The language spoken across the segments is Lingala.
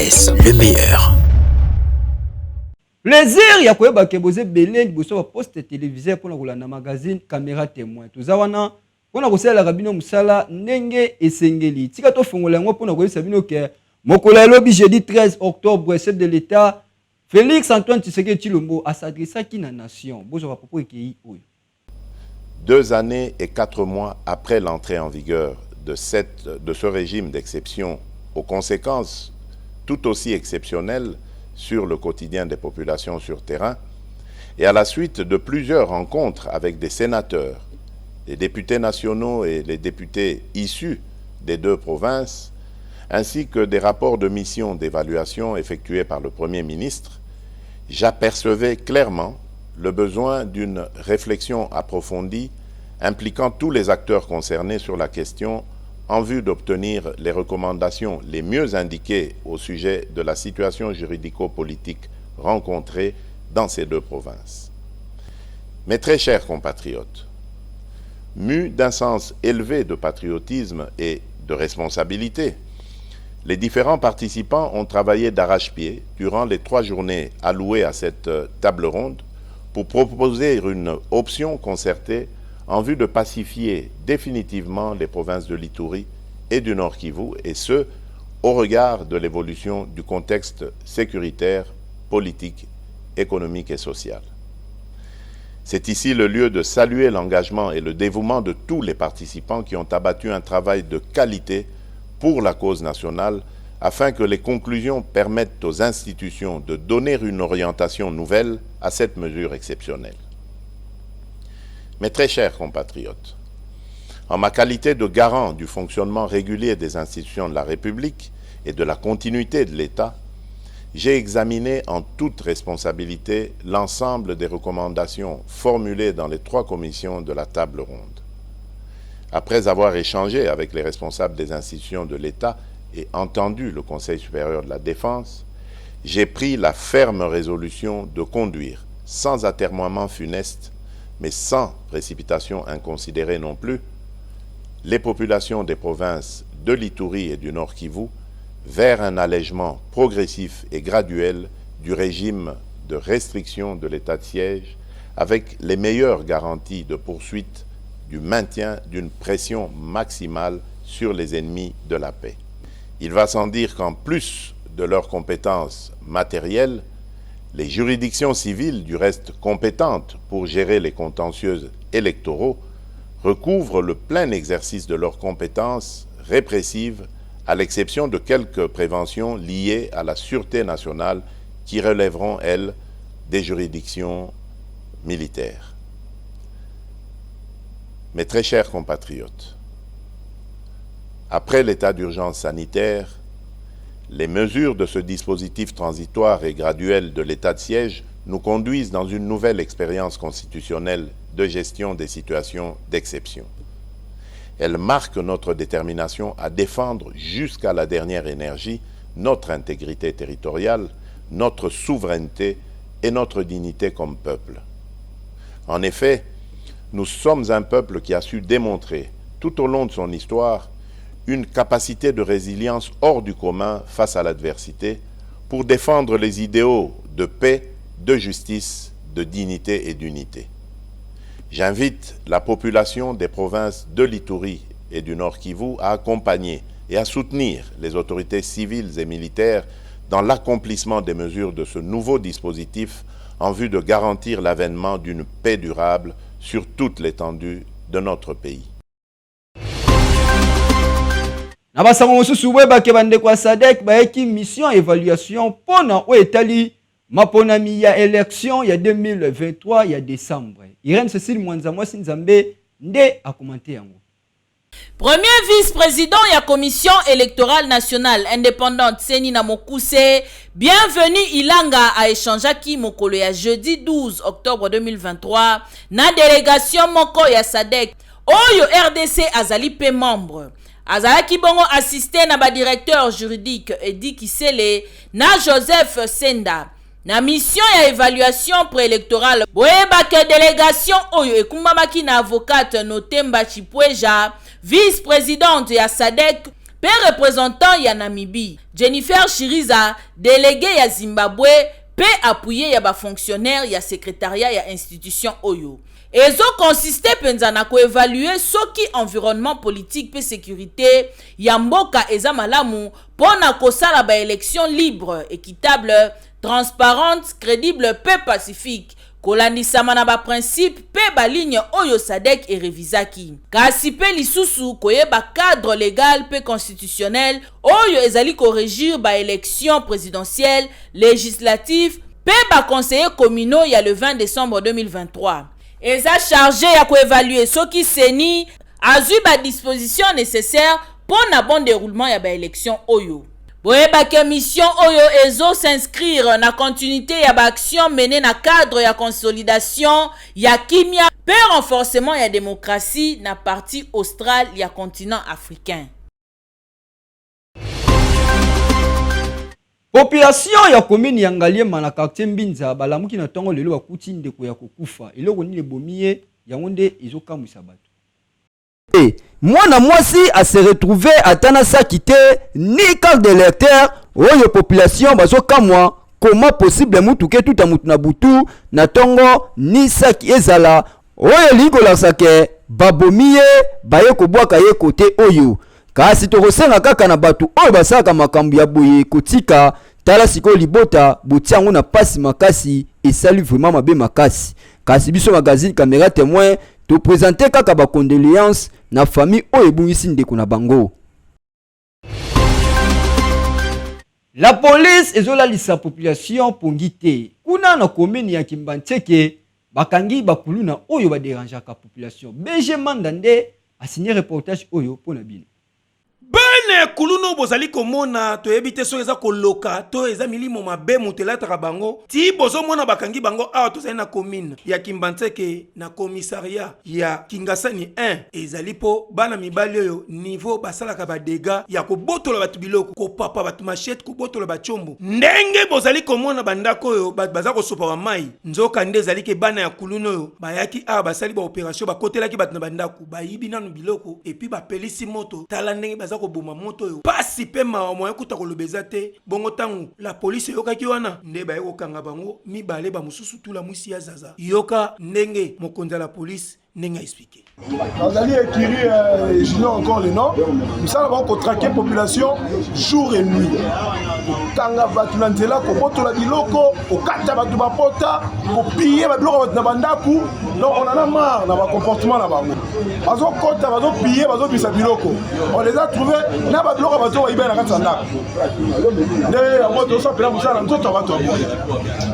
RTS, le meilleur. Plaisir ya koyeba ke boze belé liboso ba poste télévisé pour na magazine caméra témoin. Tuzawana pona kosala rabino musala ndenge esengeli. Tika to fongola ngo pona koyesa bino ke mokolo elobi jeudi 13 octobre chef de l'État Félix Antoine Tshisekedi Tshilombo a s'adressé à la nation. Bozo va propos ki oyo. 2 années et 4 mois après l'entrée en vigueur de ce régime d'exception aux conséquences tout aussi exceptionnelles sur le quotidien des populations sur terrain, et à la suite de plusieurs rencontres avec des sénateurs, les députés nationaux et les députés issus des 2 provinces, ainsi que des rapports de mission d'évaluation effectués par le Premier ministre, j'apercevais clairement le besoin d'une réflexion approfondie impliquant tous les acteurs concernés sur la question en vue d'obtenir les recommandations les mieux indiquées au sujet de la situation juridico-politique rencontrée dans ces 2 provinces. Mes très chers compatriotes, mus d'un sens élevé de patriotisme et de responsabilité, les différents participants ont travaillé d'arrache-pied durant les 3 journées allouées à cette table ronde pour proposer une option concertée en vue de pacifier définitivement les provinces de l'Ituri et du Nord Kivu, et ce, au regard de l'évolution du contexte sécuritaire, politique, économique et social. C'est ici le lieu de saluer l'engagement et le dévouement de tous les participants qui ont abattu un travail de qualité pour la cause nationale, afin que les conclusions permettent aux institutions de donner une orientation nouvelle à cette mesure exceptionnelle. Mes très chers compatriotes, en ma qualité de garant du fonctionnement régulier des institutions de la République et de la continuité de l'État, j'ai examiné en toute responsabilité l'ensemble des recommandations formulées dans les 3 commissions de la table ronde. Après avoir échangé avec les responsables des institutions de l'État et entendu le Conseil supérieur de la Défense, j'ai pris la ferme résolution de conduire, sans atermoiement funeste, mais sans précipitation inconsidérée non plus, les populations des provinces de l'Ituri et du Nord Kivu vers un allègement progressif et graduel du régime de restriction de l'état de siège, avec les meilleures garanties de poursuite du maintien d'une pression maximale sur les ennemis de la paix. Il va sans dire qu'en plus de leurs compétences matérielles, les juridictions civiles, du reste compétentes pour gérer les contentieux électoraux, recouvrent le plein exercice de leurs compétences répressives, à l'exception de quelques préventions liées à la sûreté nationale qui relèveront, elles, des juridictions militaires. Mes très chers compatriotes, après l'état d'urgence sanitaire, les mesures de ce dispositif transitoire et graduel de l'état de siège nous conduisent dans une nouvelle expérience constitutionnelle de gestion des situations d'exception. Elles marquent notre détermination à défendre jusqu'à la dernière énergie notre intégrité territoriale, notre souveraineté et notre dignité comme peuple. En effet, nous sommes un peuple qui a su démontrer, tout au long de son histoire, une capacité de résilience hors du commun face à l'adversité pour défendre les idéaux de paix, de justice, de dignité et d'unité. J'invite la population des provinces de l'Ituri et du Nord Kivu à accompagner et à soutenir les autorités civiles et militaires dans l'accomplissement des mesures de ce nouveau dispositif en vue de garantir l'avènement d'une paix durable sur toute l'étendue de notre pays. Nabasango mosusu webake bandeko ya SADC baeki mission évaluation pona o etali maponami ya élection ya 2023 ya décembre. Irène Cécile Mwanza mwasi nzambe nde a commenté yango. Premier vice-président de la Commission électorale nationale indépendante Seni Namokuse, bienvenue Ilanga a échangé qui mokolo ya jeudi 12 octobre 2023 na délégation moko ya SADC oyo RDC azali pe membre. Azalaki bongo assisté na ba directeur juridique Edi Kisele na Joseph Senda na mission ya évaluation préélectorale. Boyeba ke délégation oyo ekumbamaki na avocate Notemba Chipweja, vice-présidente ya SADC, pe pe représentant ya Namibie. Jennifer Shiriza, délégué ya Zimbabwe, pe appuyé ya ba fonctionnaire ya secrétariat ya institution oyo. Ezo consiste penza na koévaluer soki environnement politique pe sécurité ya mboka eza malamu pona kosala ba élection libre, équitable, transparente, crédible pe pacifique. Kolandisama na ba principe pe ba ligne oyo SADC et revisaki. Kasi pe lisusu koyeba cadre légal pe constitutionnel oyo ezali korégir ba élection présidentielle, législative pe ba conseiller communaux ya le 20 décembre 2023. Eza chargé ya koévaluer soki seni azui ba disposition nécessaire pour na bon déroulement ya ba élection oyo. Boyeba ke mission oyo ezo s'inscrire na continuité ya ba action menée na cadre ya consolidation ya kimia pe renforcement ya démocratie na partie australe ya continent africain. Population ya commune ya Ngaliema na quartier Mbinza balamuki na tongo lelo bakuti ndeko ya kokufa eloko nini bomiye yango nde ezokamwisa bato. Mwana mwasi a se retrouvé atana sakite ni carte d'électeur oyo population bazokamwa comment possible mutuke tuta mutu na butu na tongo ni saki ezala oyo lingola sake babomiye baye kobwaka ye kote oyo kasi tokosenga kaka na batu oyo basaka makambu ya boye kotika tala siko libota botiango na pasi makasi esali vraiment mabe makasi kasi biso magazine caméra témoin to présenter kaka ba condoléances na famille oyo ebungisi ndeko na bango. La police ezolalisa population pongite kuna na commune ya Kimbancheke bakangi bakuluna oyo baderangeaka population. BG Mandande a signé reportage oyo pona bino. Bene kuluno bozali komona to ebite so eza koloka to eza milimo mabe mutelata bango ti bozo mona bakangi bango awa to na commune ya Kimbancheke na commissariat ya Kingasani 1 ezali po bana mibali oyo niveau basalaka ba dégâts ya ko botola batu biloko ko papa batu machette ko botola ba chombo ndenge bozali komona bandako oyo baza ko sopa wa mai nzoka nde ezali ke bana ya kuluno oyo bayaki awa basali ba opération bakotelaki batu na bandako bayibi nanu biloko et puis ba pelisi moto tala ndenge baza ko boma moto yo pasi pe mawa moya kuta kolobeza te bongo tangu la police yokaki wana nde baye kokanga bango mibale ba mususu tula mwisi ya zaza yoka ndenge mokonza la police ndenge expliqué. Azali Ekiri, j'ignore encore le nom. Nous allons traquer la population jour et nuit. Tanga batu na nzela ko botola biloko, ko kata batu ba pota, ko piller ba biloko na bandaku. Donc on en a marre na ba comportement na bango. Bazo kota, bazo piller, bazo bisa biloko. On les a trouvés na ba biloko bazo wa ibena kata ndako. Nde ya moto so pela musala nzoto ba to.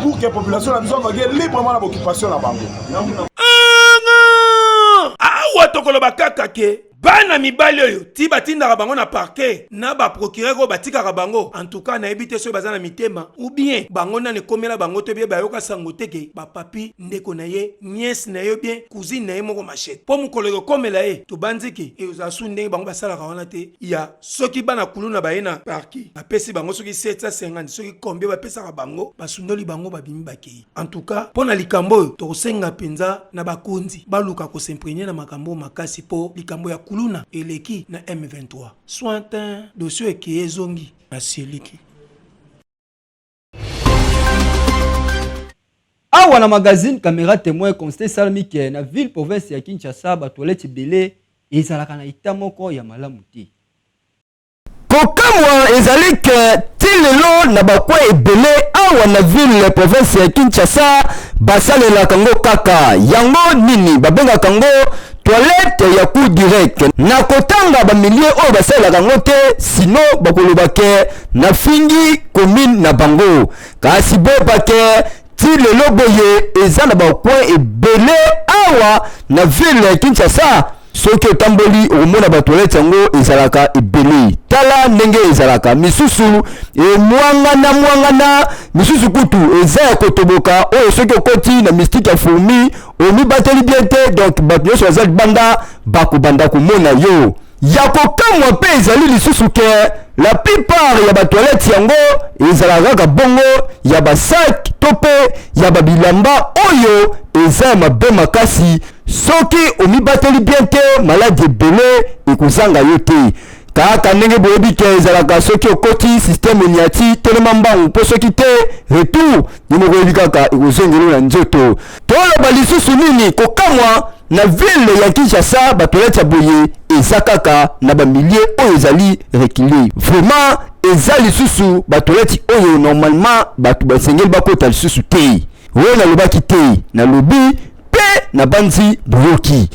Pour que la population la biso va librement na occupation na bango. Awa tokolo bakaka ke bana mibali oyo ti batindaka bango na parquet na ba procureur ko batikaka bango en tout cas na ebite so bazana mitema ou bien bango na ne komela bango to bien bayoka sango teke ba papi ndeko na ye nièce na yo bien cousine na ye moko machette po mukolo komela ye to banziki e uzasu ndenge bango basala ka wana te ya soki bana kuluna ba ye na parquet apesi bango soki 750 soki combien ba pesa ka bango basundoli bango babimi bakei en tout cas pona likambo to senga penza na bakonzi baluka ko s'imprégner na makambo makasi po likambo ya kuluna eleki na M23 sointin dossier ki ezongi na sieliki. Awa na magazine caméra témoin constate salmike na ville province ya Kinshasa ba toilette belé ezalaka na ita moko ya malamu te. Kokamwa ezali ke tilelo na bakwa ebele awa na ville province ya Kinshasa basalela kango kaka yango nini babenga kango toilette ya coup direct na kotanga ba milieu oyo basalela kango te sino bakoloba ke na fingi commune na bango kasi boba ke tilelo boye eza na bakwa ebele awa na ville ya Kinshasa soki otamboli omona ba toilette yango ezalaka ebele tala ndenge ezalaka misusu mwangana misusu kutu eza ya kotoboka oyo soki okoti na mystique ya fourmi omibateli bien te donc bato nyonso baza libanda bakobanda komona yo ya kokamwa mpe ezali lisusu ke la plupart ya ba toilette yango ezalaka kaka bongo ya basak to mpe ya babilamba oyo eza ya mabe makasi soki omibateli bien te maladi ebele ekozanga yo te kaka ndenge boyebi ke ezalaka soki okoti systeme niati telema mbangu mpo soki te retour nini koyebi kaka ekozongeli na nzoto. Toloba lisusu nini kokamwa na ville ya Kinshasa batolati ya boye eza kaka na bamilie oyo ezali reculé. Vraiment eza lisusu batolati oyo normalement batu basengeli bakota lisusu te. Oyo nalobaki te nalobi pe na banzi boyoki.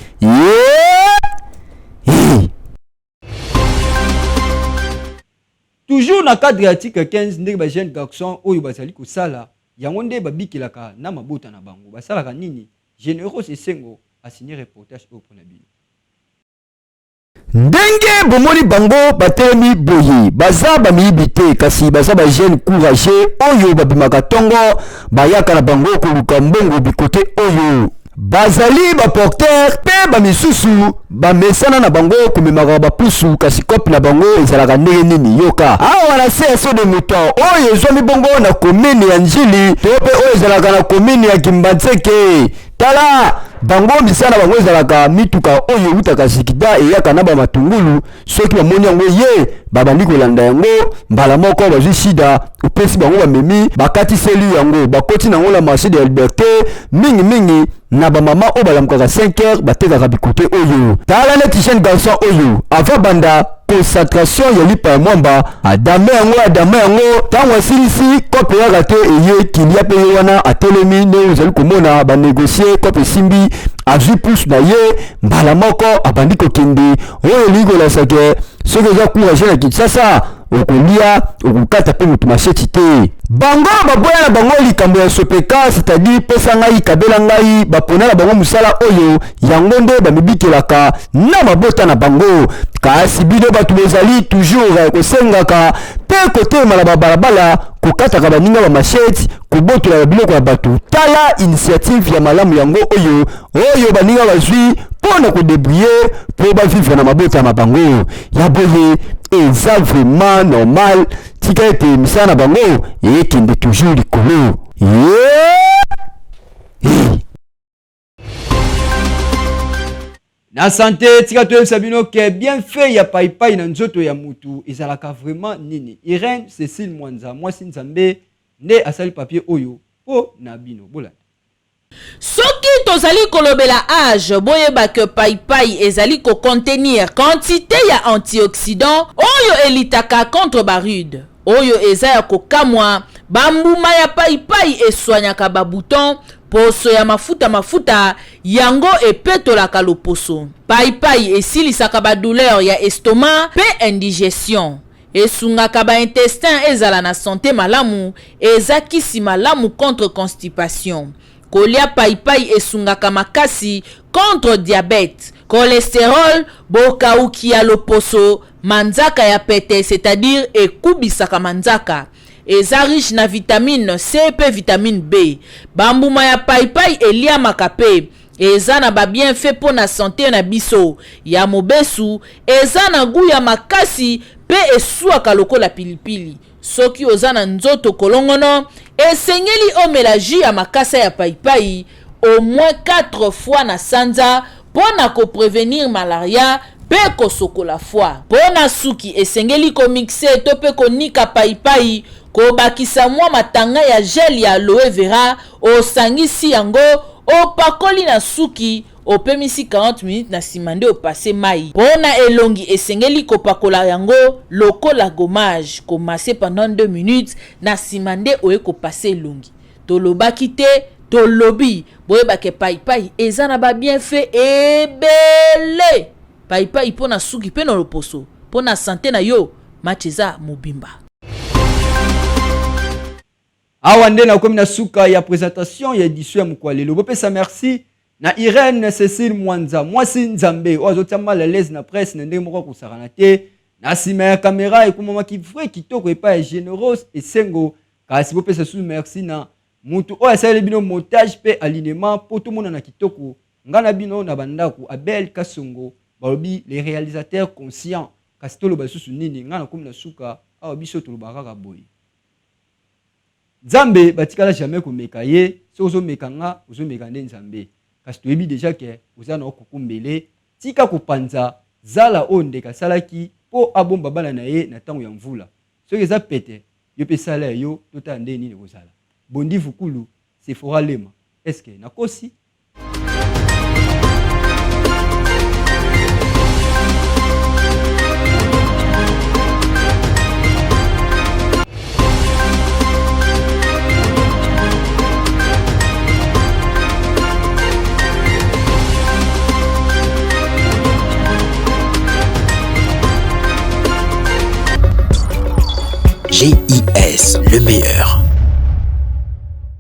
Toujours na cadre article 15 ndenge ba jeune garçon oyo bazali kosala yango nde babikelaka na mabota na bango basalaka nini. Généraux Esengo a signé reportage au Ponabino. Ndenge bomoni bango batelemi boye baza bamiyibi te kasi baza ba jeune courageux oyo babimaka tongo bayaka na bango koluka mbongo bikote oyo bazali baporter pe bamisusu bamesana na bango komemaka bapusu kasi kope na bango ezalaka ndenge nini yoka awa na se so de mouton oyo ezwami bongo na komine ya Njili to pe oyo ezalaka na komine ya Kimbanzeke. Tala bango misana bango ezalaka mituka oyo utaka sikida eyaka na bamatungulu soki bamoni yango ye babandi kolanda yango mbala moko bazwi shida upesi bango bamemi bakati selu yango bakoti nango la marché de la liberté mingi na bamama oyo balamukaka 5h batekaka bikote oyo. Tala neti jeune garçon oyo avant banda concentration ya lipa ya mwamba adame yango tango asilisi kope yaka te eye kilia pe ye wana atelemi ne ozali komona banegocie kope simbi azwi pusu na ye mbala moko abandi kokende oyo ligolasake soki eza courage na Kinshasa okolia okukata pe mutu masheti te. Bango baboya na bango likambo ya sopeka c'est-à-dire pesa ngai kabela ngai bapona na bango musala oyo yango nde bamibikelaka na mabota na bango kasi bino batu bozali toujours kosengaka pe kote mala balabala kokataka baninga ba masheti kobotola biloko ya batu. Tala initiative ya malamu yango oyo baninga bazwi pona kodébrouiller po bavivre na mabota na bango ya boye eza vraiment normal tika ete misala na bango ekende toujours likolo. Na santé tika toyebisa bino ke bien fait ya paipai na nzoto ya mutu ezalaka vraiment nini. Irène Cécile Mwanza mwasi nzambe nde asali papier oyo po na bino bola. Soki tozali kolobela âge boyeba ke paipai ezali ko contenir quantité ya antioxydant oyo elitaka contre barude oyo eza ya kokamwa bambuma ya paipai eswanyaka babuton poso ya mafuta yango epetolaka loposo. Paipai esilisaka badouleur ya estomac pe indigestion esungaka ba intestin ezala na santé malamu eza kisi malamu contre constipation. Kolia paipai esungaka makasi contre diabète, cholestérol, bokauki ya loposo, manzaka ya pete, c'est-à-dire ekubisaka manzaka. Eza riche na vitamine C pe vitamine B. Bambuma ya paipai eliamaka pe. Eza na ba bienfait po na santé na biso. Ya mobesu, eza na goût ya makasi pe esuaka lokola pilipili. Soki oza na nzoto kolongono, esengeli omela jus ya makasa ya paipai au moins 4 fois na sanza pona ko prévenir malaria pe kosokola foi. Pona suki esengeli ko mixer to pe konika paipai ko bakisa mwa matanga ya gel ya aloe vera osangisi yango opakoli na suki opemisi 40 minutes na simande opase mai. Pona elongi esengeli kopakola yango lokola gommage komase pendant 2 minutes na simande oye kopase elongi. Tolobaki te tolobi boyeba ke paipai eza na ba bienfait ebele. Paipai pona suki pe na loposo pona santé na yo macheza mobimba. Awa nde na komi na suka ya présentation ya édition ya Mukwalelo. Bopesa merci na Irène Cécile Mwanza mwasi nzambe ozo tama la l'aise na presse na ndenge moko kusarana te na sima ya caméra ekomama ki vrai kitoko epa ya Généraux Esengo kasi bopesa su merci na mutu oyo asali bino montage pe alignement po tout mona na kitoko ngana bino na bandako Abel Kasongo balobi les réalisateurs conscients kasi toloba susu nini ngana komi na suka awa biso toloba kaka boye Nzambe batikala jamais komeka ye so ozomeka nga ozomeka nde Nzambe kasi toyebi déjà ke oza na okukumbele tika kopanza zala oyo ndeka salaki po abomba bana na ye na tango ya mvula soki eza pete yo pe sala yo tota nde nini kozala bondi vukulu Sephora Lema eske nakosi GIS, le meilleur.